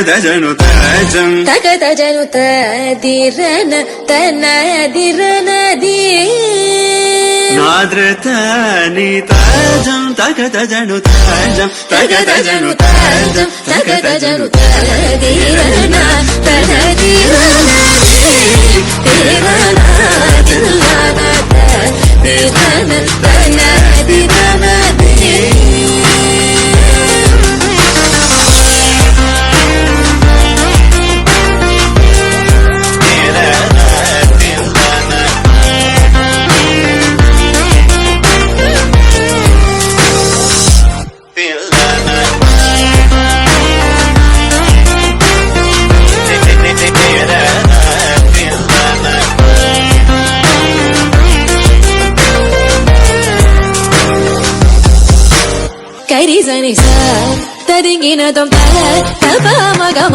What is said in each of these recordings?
తగదజను తజం తగదజను తదిరన తనదిరనది నాద్రతని తజం తగదజను తజం తగదజను తజం తగదజను తదిరన తనదిరనది తిరన తిల్లన తదిరన తనదిరనది కరిజని సా తరింగిన దొం తప మగమ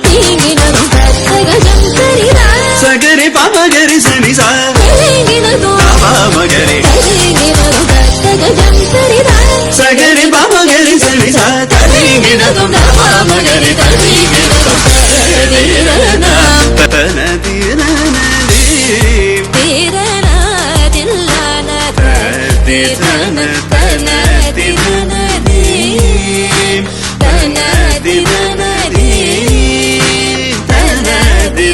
తింగిన దొం తగజం కరిరా సగరి పాపగరి సని సా తరింగిన దొం పాపగరి తరింగిన దొం తగజం కరిరా సగరి పాపగరి సని సా తరింగిన దొం పాపగరి తరింగిన దొం తదిరనా తనదిరనది తిరనా తిల్లన తదిరన తనదిరనది తనదిరనది తనదిరనది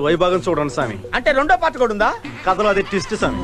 వైభాగం చూడండి స్వామి. అంటే రెండో పాట కూడా ఉందా? కథలో అది ట్విస్ట్ స్వామి.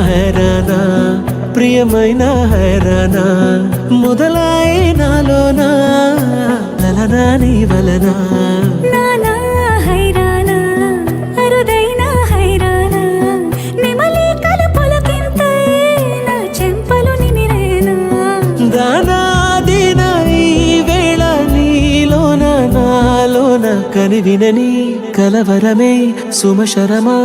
హైరానా ప్రియమైన హైరానా మొదలై నాలోనా లలనా నీ వలనా నానా హైరానా అరుదైన హైరానా నిమలి కలుపులకింతై నా చెంపలు నిమిరేనా దానాదిన ఈ వేళ నీలోన నాలోన కనివినని కలవరమే సుమశరమా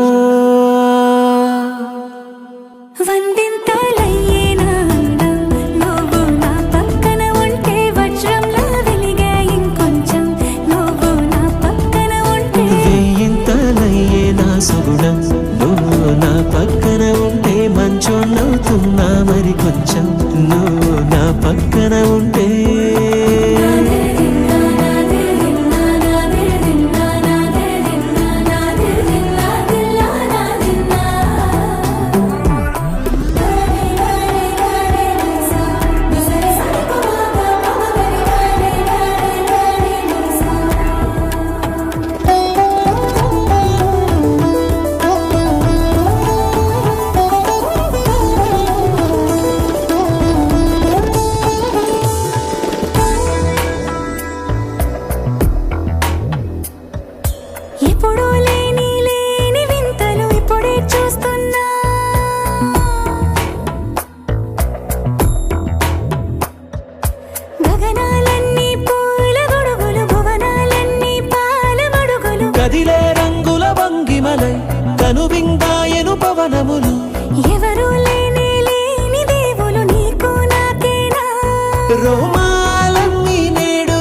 నువ్వు నా పక్కన ఉంటే మంచోళ్ళవుతున్నా మరి కొంచెం నువ్వు నా పక్కన ఉంటే కదిలే రంగుల భంగిమలై కనువిందాయను పవనములు ఎవరు లేని దేవులు నీకు నాకేనా రోమాలన్నీ నేడు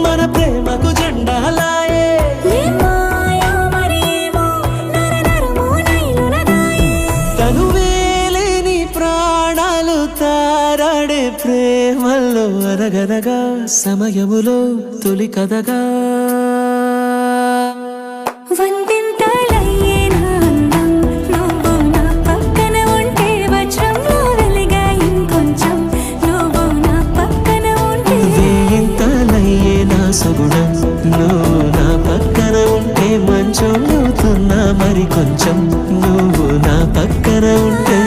మన ప్రేమకు జెండాలాయే ఏ మాయో మరేమో నరనరమో నైలునదాయే తనువేలేని ప్రాణాలు తారాడే ప్రేమల్లో అనగనగా సమయములో తొలి కథగా వందింతలయ్యే నా అందం నువ్వు నా పక్కన ఉంటే వజ్రంలో వెలిగా ఇంకొంచెం నువ్వు నా పక్కన ఉంటే వేయింతలయ్యే నా సగుణం నువ్వు నా పక్కన ఉంటే మంచం అవుతున్నా మరి కొంచెం నువ్వు నా పక్కన ఉంటే